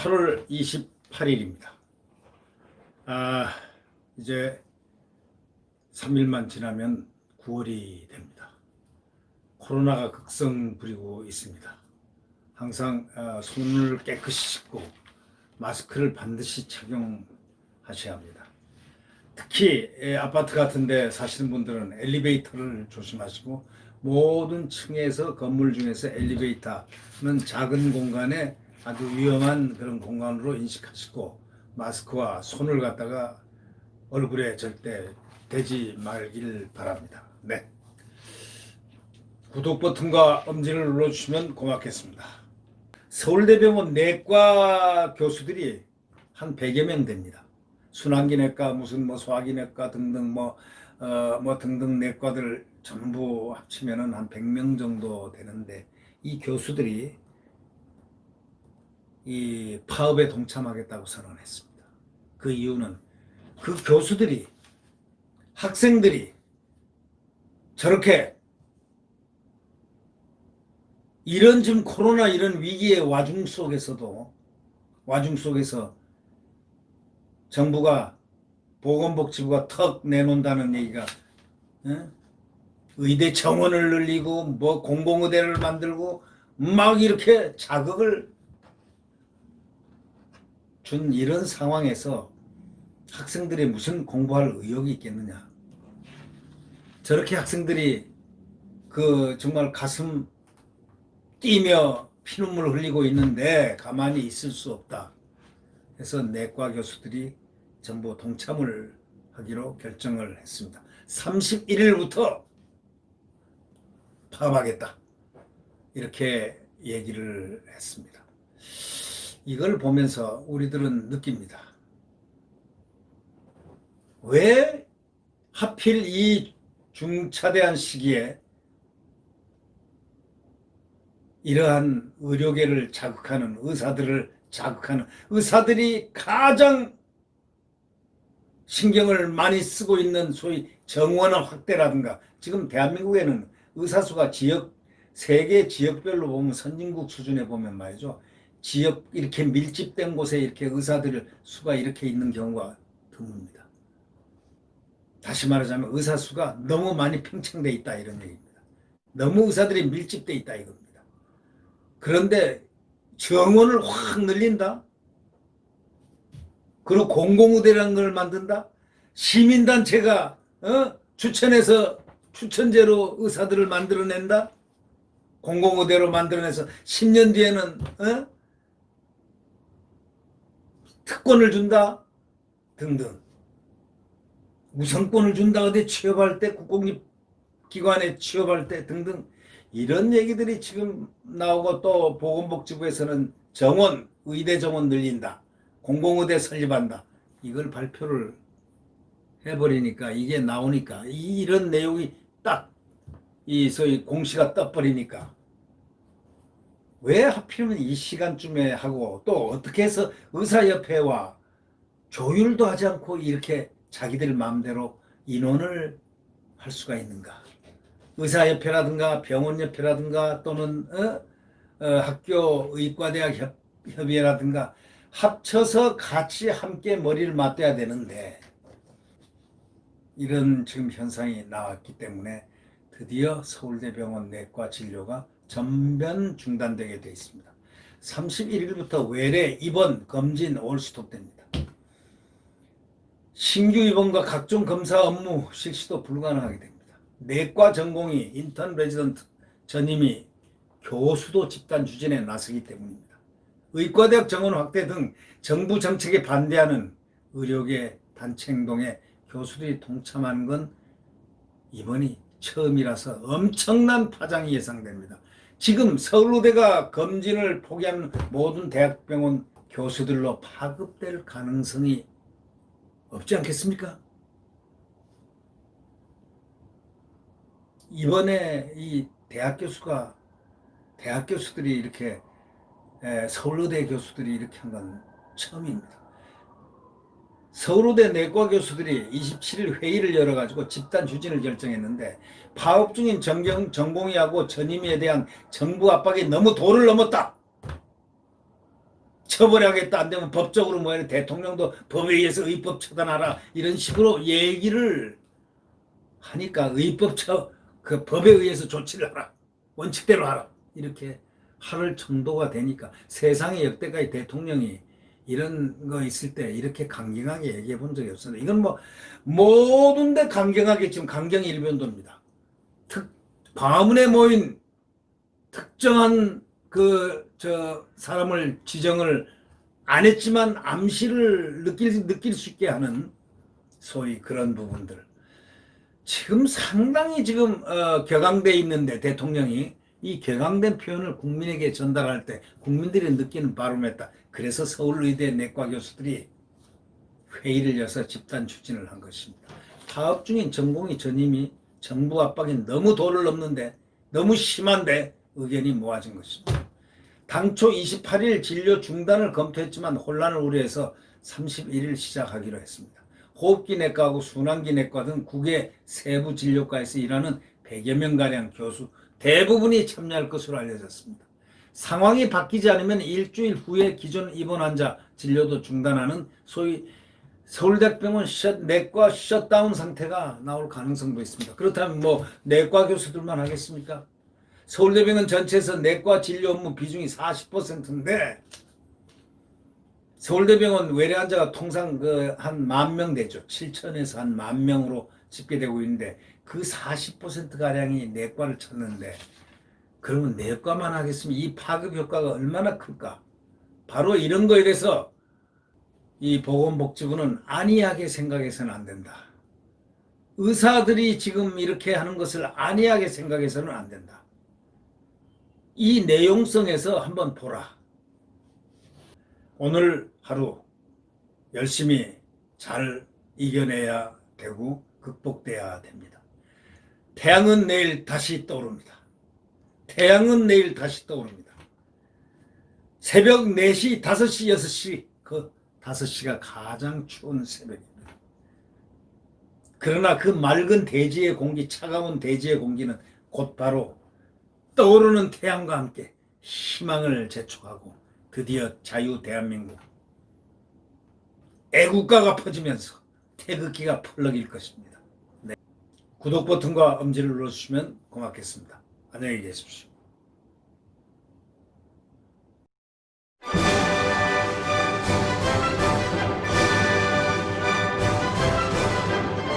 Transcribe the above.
8월 28일입니다. 이제 3일만 지나면 9월이 됩니다. 코로나가 극성 부리고 있습니다. 항상 손을 깨끗이 씻고 마스크를 반드시 착용하셔야 합니다. 특히 아파트 같은 데 사시는 분들은 엘리베이터를 조심하시고, 모든 층에서 건물 중에서 엘리베이터는 작은 공간에 아주 위험한 그런 공간으로 인식하시고, 마스크와 손을 갖다가 얼굴에 절대 대지 말길 바랍니다. 네. 구독 버튼과 엄지를 눌러주시면 고맙겠습니다. 서울대병원 내과 교수들이 한 100여 명 됩니다. 순환기내과, 무슨 소화기내과 등등 등등 내과들 전부 합치면은 한 100명 정도 되는데, 이 교수들이 이 파업에 동참하겠다고 선언했습니다. 그 이유는 그 교수들이, 학생들이 저렇게 이런 지금 코로나 이런 위기의 와중 속에서 정부가, 보건복지부가 턱 내놓는다는 얘기가, 의대 정원을 늘리고 공공의대를 만들고 막 이렇게 자극을 준 이런 상황에서 학생들이 무슨 공부할 의욕이 있겠느냐. 저렇게 학생들이 정말 가슴 뛰며 피눈물 흘리고 있는데 가만히 있을 수 없다. 그래서 내과 교수들이 전부 동참을 하기로 결정을 했습니다. 31일부터 파업하겠다, 이렇게 얘기를 했습니다. 이걸 보면서 우리들은 느낍니다. 왜 하필 이 중차대한 시기에 이러한 의료계를 자극하는, 의사들을 자극하는, 의사들이 가장 신경을 많이 쓰고 있는 소위 정원 확대라든가, 지금 대한민국에는 의사 수가 세계 지역별로 보면, 선진국 수준에 보면 말이죠, 지역 이렇게 밀집된 곳에 이렇게 의사들 수가 이렇게 있는 경우가 드뭅니다. 다시 말하자면 의사 수가 너무 많이 팽창돼 있다, 이런 얘기입니다. 너무 의사들이 밀집돼 있다, 이겁니다. 그런데 정원을 확 늘린다? 그리고 공공의대라는 걸 만든다? 시민단체가 추천해서 추천제로 의사들을 만들어낸다? 공공의대로 만들어내서 10년 뒤에는 특권을 준다? 등등. 우선권을 준다, 어디 취업할 때, 국공립기관에 취업할 때 등등. 이런 얘기들이 지금 나오고, 또 보건복지부에서는 의대 정원 늘린다, 공공의대 설립한다, 이걸 발표를 해버리니까, 이게 나오니까, 이런 내용이 딱 소위 공시가 떠버리니까, 왜 하필이면 이 시간쯤에 하고, 또 어떻게 해서 의사협회와 조율도 하지 않고 이렇게 자기들 마음대로 인원을 할 수가 있는가? 의사협회라든가 병원협회라든가 또는 학교 의과대학 협의회라든가 합쳐서 같이 함께 머리를 맞대야 되는데, 이런 지금 현상이 나왔기 때문에 드디어 서울대병원 내과 진료가 전면 중단되게 되어 있습니다. 31일부터 외래 입원, 검진 올 스톱됩니다. 신규 입원과 각종 검사 업무 실시도 불가능하게 됩니다. 내과 전공의 인턴 레지던트 전임의 교수도 집단 추진에 나서기 때문입니다. 의과대학 정원 확대 등 정부 정책에 반대하는 의료계 단체 행동에 교수들이 동참하는 건 이번이 처음이라서 엄청난 파장이 예상됩니다. 지금 서울대가 검진을 포기하는 모든 대학병원 교수들로 파급될 가능성이 없지 않겠습니까? 이번에 이 대학 교수들이 이렇게, 서울대 교수들이 이렇게 한 건 처음입니다. 서울대 내과 교수들이 27일 회의를 열어가지고 집단 추진을 결정했는데, 파업 중인 전공의하고 전임의에 대한 정부 압박이 너무 도를 넘었다. 처벌하겠다, 안 되면 법적으로 뭐 해라, 대통령도 법에 의해서 의법 처단하라, 이런 식으로 얘기를 하니까 그 법에 의해서 조치를 하라, 원칙대로 하라, 이렇게 할 정도가 되니까 세상에 역대까지 대통령이 이런 거 있을 때 이렇게 강경하게 얘기해 본 적이 없었는데, 이건 뭐 모든 데 강경하게 지금 강경 일변도입니다. 광화문에 모인 특정한 사람을 지정을 안 했지만 암시를 느낄 수 있게 하는 소위 그런 부분들. 지금 상당히 격앙돼 있는데, 대통령이 이 격앙된 표현을 국민에게 전달할 때 국민들이 느끼는 바로메터. 그래서 서울의대 내과 교수들이 회의를 열어서 집단 추진을 한 것입니다. 파업 중인 전공의 전임이 정부 압박이 너무 도를 넘는데, 너무 심한데 의견이 모아진 것입니다. 당초 28일 진료 중단을 검토했지만 혼란을 우려해서 31일 시작하기로 했습니다. 호흡기 내과하고 순환기 내과 등 국외 세부 진료과에서 일하는 100여 명가량 교수 대부분이 참여할 것으로 알려졌습니다. 상황이 바뀌지 않으면 일주일 후에 기존 입원 환자 진료도 중단하는 소위 서울대병원 내과 셧다운 상태가 나올 가능성도 있습니다. 그렇다면 뭐 내과 교수들만 하겠습니까? 서울대병원 전체에서 내과 진료 업무 비중이 40%인데 서울대병원 외래 환자가 통상 한 10,000명 되죠. 7천에서 한 10,000명으로 집계되고 있는데 그 40%가량이 내과를 찾는데, 그러면 내과만 하겠으면 이 파급 효과가 얼마나 클까? 바로 이런 거에 대해서 이 보건복지부는 안이하게 생각해서는 안 된다. 의사들이 지금 이렇게 하는 것을 안이하게 생각해서는 안 된다. 이 내용성에서 한번 보라. 오늘 하루 열심히 잘 이겨내야 되고 극복돼야 됩니다. 태양은 내일 다시 떠오릅니다. 태양은 내일 다시 떠오릅니다. 새벽 4시, 5시, 6시, 그 5시가 가장 추운 새벽입니다. 그러나 그 맑은 대지의 공기, 차가운 대지의 공기는 곧바로 떠오르는 태양과 함께 희망을 재촉하고 드디어 자유 대한민국 애국가가 퍼지면서 태극기가 펄럭일 것입니다. 네. 구독 버튼과 엄지를 눌러주시면 고맙겠습니다. 안녕히 계십시오.